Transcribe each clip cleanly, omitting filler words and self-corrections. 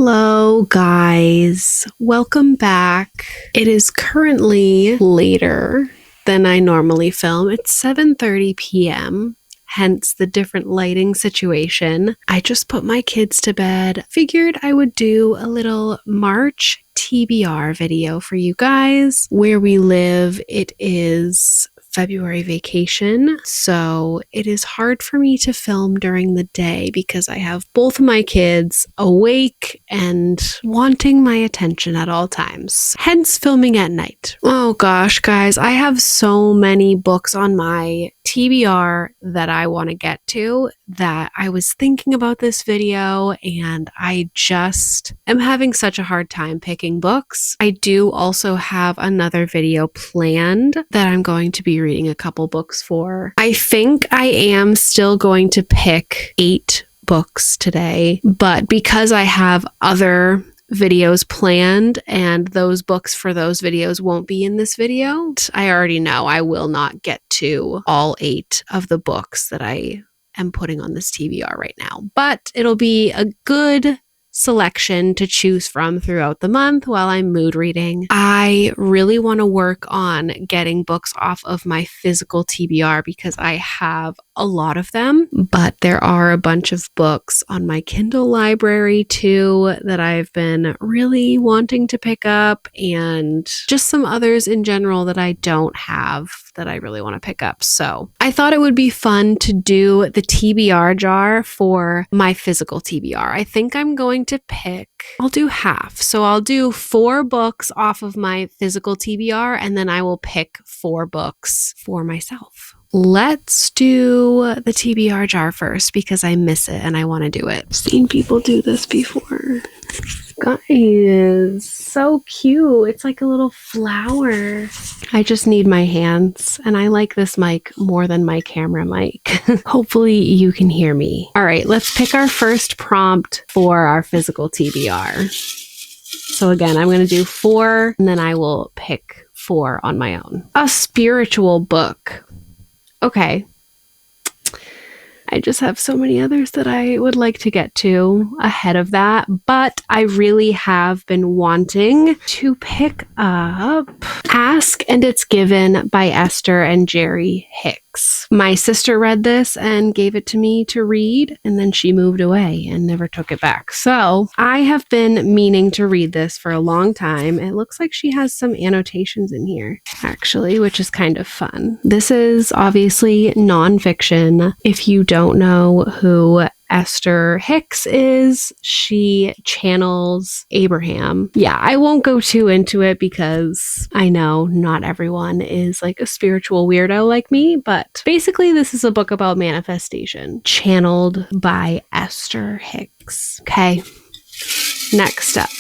Hello guys, welcome back. It is currently later than I normally film. It's 7:30 p.m. hence the different lighting situation. I just put my kids to bed. Figured I would do a little March TBR video for you guys. Where we live, it is February vacation, so it is hard for me to film during the day because I have both of my kids awake and wanting my attention at all times, hence filming at night. Oh gosh, guys, I have so many books on my TBR that I want to get to that I was thinking about this video and I just am having such a hard time picking books. I do also have another video planned that I'm going to be reading a couple books for. I think I am still going to pick 8 books today, but because I have other videos planned and those books for those videos won't be in this video, I already know I will not get to all 8 of the books that I am putting on this TBR right now, but it'll be a good selection to choose from throughout the month while I'm mood reading. I really want to work on getting books off of my physical TBR because I have a lot of them, but there are a bunch of books on my Kindle library too that I've been really wanting to pick up, and just some others in general that I don't have that I really want to pick up. So I thought it would be fun to do the TBR jar for my physical TBR. I think I'm going to I'll do half. So I'll do 4 books off of my physical TBR, and then I will pick 4 books for myself. Let's do the TBR jar first because I miss it and I want to do it. I've seen people do this before. Guys, so cute. It's like a little flower. I just need my hands, and I like this mic more than my camera mic. Hopefully you can hear me. All right, let's pick our first prompt for our physical TBR. So again, I'm going to do 4, and then I will pick 4 on my own. A spiritual book. Okay. I just have so many others that I would like to get to ahead of that, but I really have been wanting to pick up Ask and It's Given by Esther and Jerry Hicks. My sister read this and gave it to me to read, and then she moved away and never took it back. So I have been meaning to read this for a long time. It looks like she has some annotations in here, actually, which is kind of fun. This is obviously nonfiction. If you don't know who Esther Hicks is, she channels Abraham. Yeah, I won't go too into it because I know not everyone is like a spiritual weirdo like me, but basically this is a book about manifestation channeled by Esther Hicks. Okay, next up.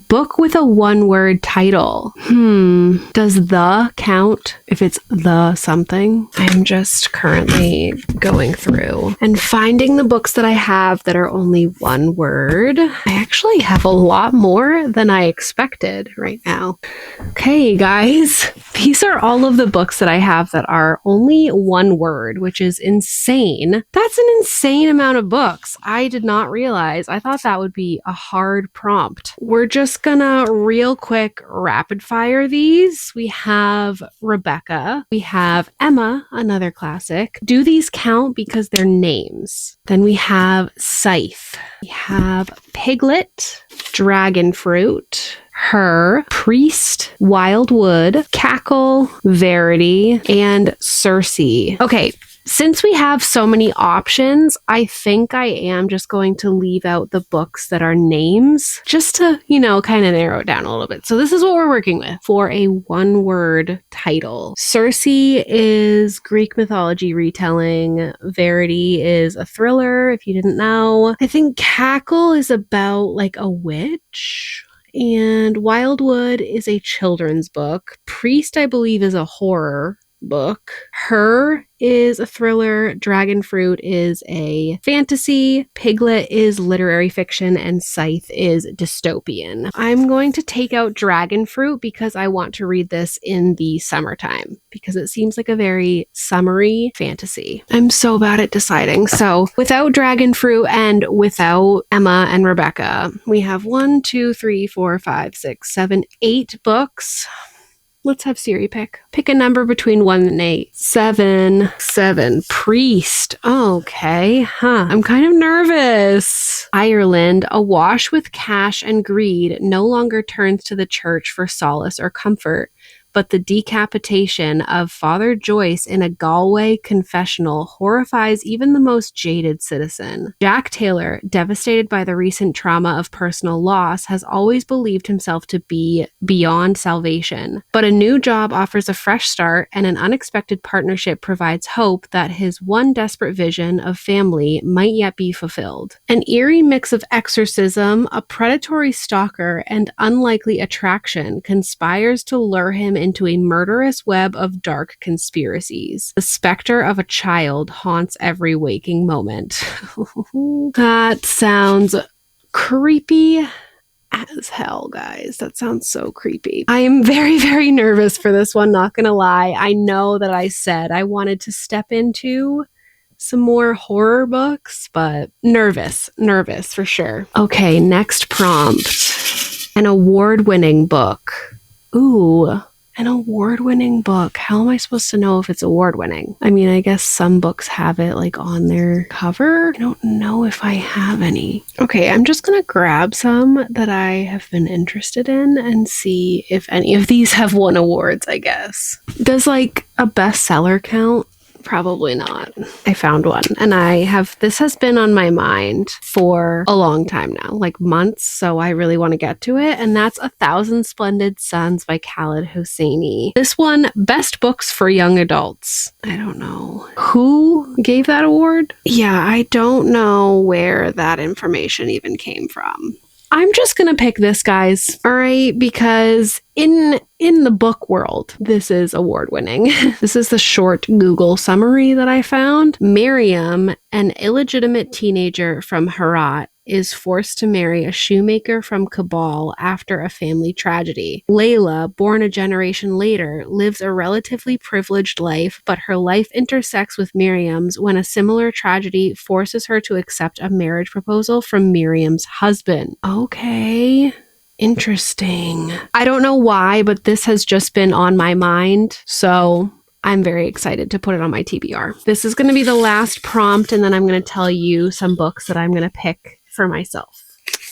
Book with a 1-word title. Does the count if it's the something? I'm just currently going through and finding the books that I have that are only 1 word. I actually have a lot more than I expected right now. Okay, guys, these are all of the books that I have that are only 1 word, which is insane. That's an insane amount of books. I did not realize. I thought that would be a hard prompt. We're just gonna real quick rapid fire these. We have Rebecca. We have Emma, another classic. Do these count because they're names? Then we have Scythe. We have Piglet, Dragon Fruit, Her, Priest, Wildwood, Cackle, Verity, and Circe. Okay. Since we have so many options, I think I am just going to leave out the books that are names just to, kind of narrow it down a little bit. So this is what we're working with for a 1-word title. Circe is Greek mythology retelling. Verity is a thriller, if you didn't know. I think Cackle is about like a witch. And Wildwood is a children's book. Priest, I believe, is a horror book. Her is a thriller, Dragon Fruit is a fantasy, Piglet is literary fiction, and Scythe is dystopian. I'm going to take out Dragon Fruit because I want to read this in the summertime because it seems like a very summery fantasy. I'm so bad at deciding. So without Dragon Fruit and without Emma and Rebecca, we have 1, 2, 3, 4, 5, 6, 7, 8 books. Let's have Siri pick. Pick a number between 1 and 8. 7. 7. Priest. Okay. I'm kind of nervous. Ireland, awash with cash and greed, no longer turns to the church for solace or comfort, but the decapitation of Father Joyce in a Galway confessional horrifies even the most jaded citizen. Jack Taylor, devastated by the recent trauma of personal loss, has always believed himself to be beyond salvation. But a new job offers a fresh start, and an unexpected partnership provides hope that his one desperate vision of family might yet be fulfilled. An eerie mix of exorcism, a predatory stalker, and unlikely attraction conspires to lure him into a murderous web of dark conspiracies. The specter of a child haunts every waking moment. That sounds creepy as hell, guys. That sounds so creepy. I am very, very nervous for this one, not gonna lie. I know that I said I wanted to step into some more horror books, but nervous for sure. Okay, next prompt. An award-winning book. Ooh. An award-winning book. How am I supposed to know if it's award-winning? I mean, I guess some books have it like on their cover. I don't know if I have any. Okay, I'm just gonna grab some that I have been interested in and see if any of these have won awards, I guess. Does like a bestseller count? Probably not. I found one, and this has been on my mind for a long time now, like months, so I really want to get to it, and that's 1,000 Splendid Suns by Khaled Hosseini. This one, Best Books for Young Adults. I don't know. Who gave that award? Yeah, I don't know where that information even came from. I'm just gonna pick this, guys, all right, because in the book world, this is award-winning. This is the short Google summary that I found. Miriam, an illegitimate teenager from Herat, is forced to marry a shoemaker from Kabul after a family tragedy. Layla, born a generation later, lives a relatively privileged life, but her life intersects with Miriam's when a similar tragedy forces her to accept a marriage proposal from Miriam's husband. Okay. Interesting. I don't know why, but this has just been on my mind, so I'm very excited to put it on my TBR. This is going to be the last prompt, and then I'm going to tell you some books that I'm going to pick for myself.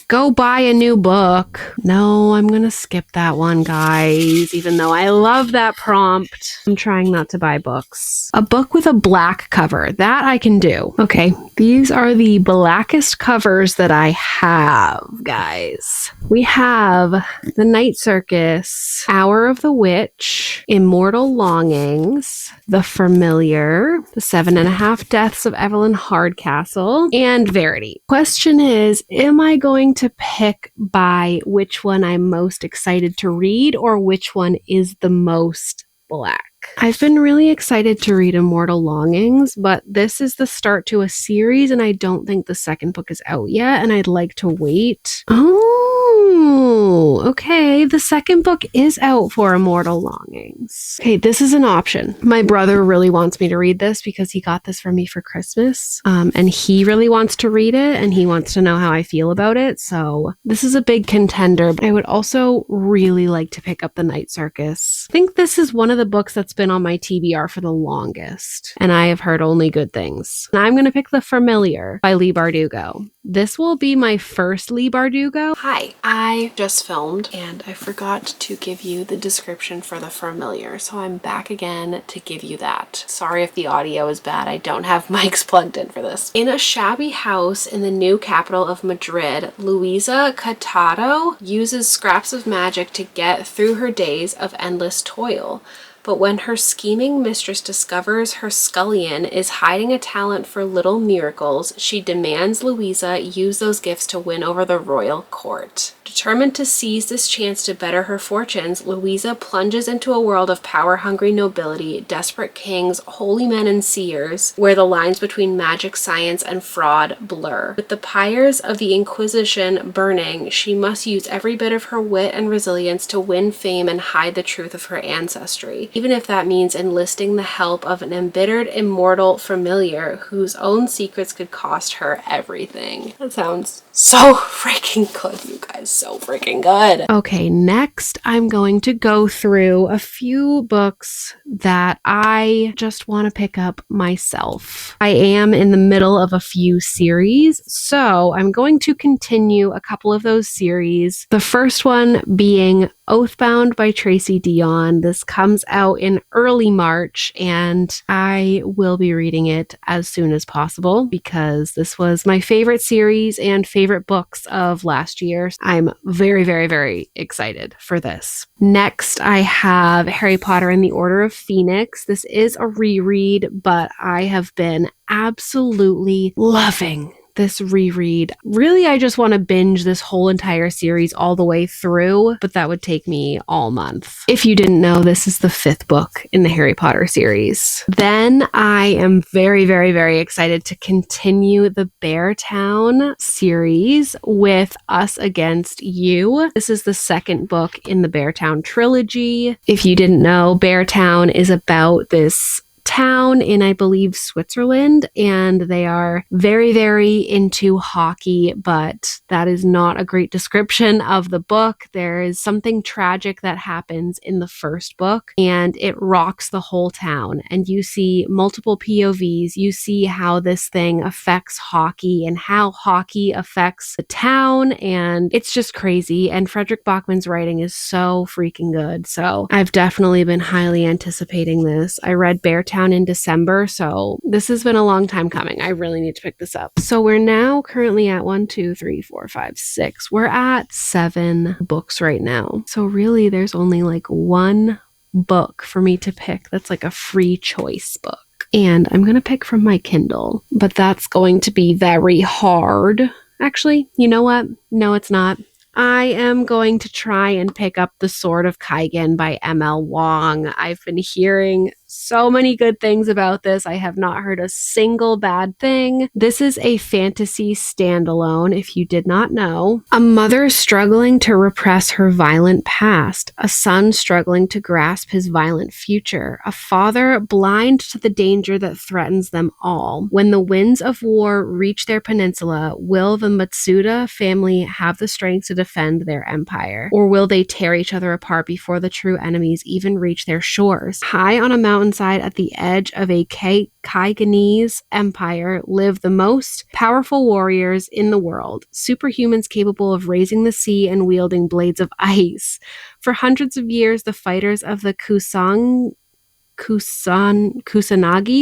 Go buy a new book. No, I'm going to skip that one, guys, even though I love that prompt. I'm trying not to buy books. A book with a black cover. That I can do. Okay, these are the blackest covers that I have, guys. We have The Night Circus, Hour of the Witch, Immortal Longings, The Familiar, The 7.5 Deaths of Evelyn Hardcastle, and Verity. Question is, am I going to pick by which one I'm most excited to read or which one is the most black? I've been really excited to read Immortal Longings, but this is the start to a series and I don't think the second book is out yet and I'd like to wait. Oh, okay. The second book is out for Immortal Longings. Okay, this is an option. My brother really wants me to read this because he got this for me for Christmas. And he really wants to read it and he wants to know how I feel about it. So this is a big contender, but I would also really like to pick up The Night Circus. I think this is one of the books that's been on my TBR for the longest, and I have heard only good things. And I'm going to pick The Familiar by Leigh Bardugo. This will be my first Leigh Bardugo. Hi, I just filmed and I forgot to give you the description for The Familiar, so I'm back again to give you that. Sorry if the audio is bad, I don't have mics plugged in for this. In a shabby house in the new capital of Madrid, Luisa Catado uses scraps of magic to get through her days of endless toil. But when her scheming mistress discovers her scullion is hiding a talent for little miracles, she demands Louisa use those gifts to win over the royal court. Determined to seize this chance to better her fortunes, Louisa plunges into a world of power-hungry nobility, desperate kings, holy men, and seers, where the lines between magic, science, and fraud blur. With the pyres of the Inquisition burning, she must use every bit of her wit and resilience to win fame and hide the truth of her ancestry, even if that means enlisting the help of an embittered immortal familiar whose own secrets could cost her everything. That sounds so freaking good, you guys. So freaking good. Okay, next I'm going to go through a few books that I just want to pick up myself. I am in the middle of a few series, so I'm going to continue a couple of those series. The first one being Oathbound by Tracy Dion. This comes out in early March, and I will be reading it as soon as possible because this was my favorite series and favorite books of last year. I'm very, very, very excited for this. Next, I have Harry Potter and the Order of Phoenix. This is a reread, but I have been absolutely loving this reread. Really, I just want to binge this whole entire series all the way through, but that would take me all month. If you didn't know, this is the 5th book in the Harry Potter series. Then I am very, very, very excited to continue the Beartown series with Us Against You. This is the 2nd book in the Beartown trilogy. If you didn't know, Beartown is about this town in, I believe, Switzerland, and they are very, very into hockey, but that is not a great description of the book. There is something tragic that happens in the 1st book, and it rocks the whole town, and you see multiple POVs. You see how this thing affects hockey and how hockey affects the town, and it's just crazy, and Frederick Bachman's writing is so freaking good, so I've definitely been highly anticipating this. I read Beartown in December, so this has been a long time coming. I really need to pick this up. So we're now currently at 1, 2, 3, 4, 5, 6. We're at 7 books right now. So really there's only like one book for me to pick that's like a free choice book. And I'm going to pick from my Kindle, but that's going to be very hard. Actually, you know what? No, it's not. I am going to try and pick up The Sword of Kaigen by M.L. Wong. I've been hearing so many good things about this. I have not heard a single bad thing. This is a fantasy standalone, if you did not know. A mother struggling to repress her violent past, a son struggling to grasp his violent future, a father blind to the danger that threatens them all. When the winds of war reach their peninsula, will the Matsuda family have the strength to defend their empire? Or will they tear each other apart before the true enemies even reach their shores? High on a mountainside at the edge of a Kaiganese empire live the most powerful warriors in the world, superhumans capable of raising the sea and wielding blades of ice. For hundreds of years, the fighters of the Kusanagi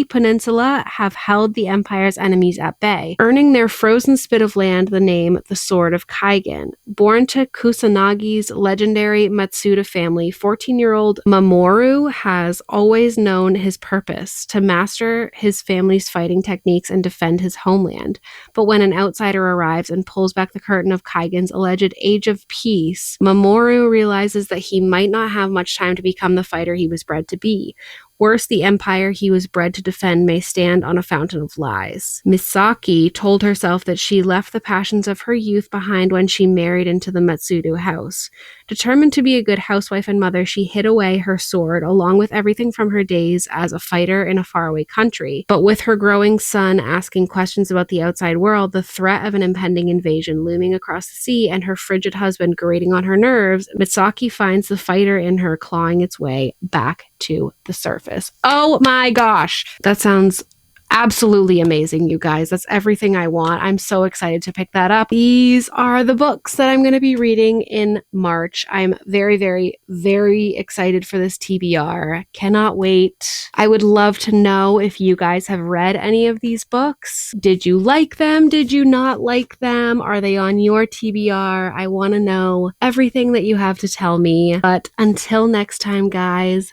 Peninsula have held the Empire's enemies at bay, earning their frozen spit of land the name the Sword of Kaigen. Born to Kusanagi's legendary Matsuda family, 14-year-old Mamoru has always known his purpose, to master his family's fighting techniques and defend his homeland. But when an outsider arrives and pulls back the curtain of Kaigen's alleged age of peace, Mamoru realizes that he might not have much time to become the fighter he was bred to be. Worse, the empire he was bred to defend may stand on a fountain of lies. Misaki told herself that she left the passions of her youth behind when she married into the Matsudo house. Determined to be a good housewife and mother, she hid away her sword along with everything from her days as a fighter in a faraway country. But with her growing son asking questions about the outside world, the threat of an impending invasion looming across the sea, and her frigid husband grating on her nerves, Misaki finds the fighter in her clawing its way back to the surface. Oh my gosh! That sounds absolutely amazing, you guys. That's everything I want. I'm so excited to pick that up. These are the books that I'm going to be reading in March. I'm very, very, very excited for this TBR. Cannot wait. I would love to know if you guys have read any of these books. Did you like them? Did you not like them? Are they on your TBR? I want to know everything that you have to tell me. But until next time, guys,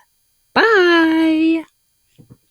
Bye!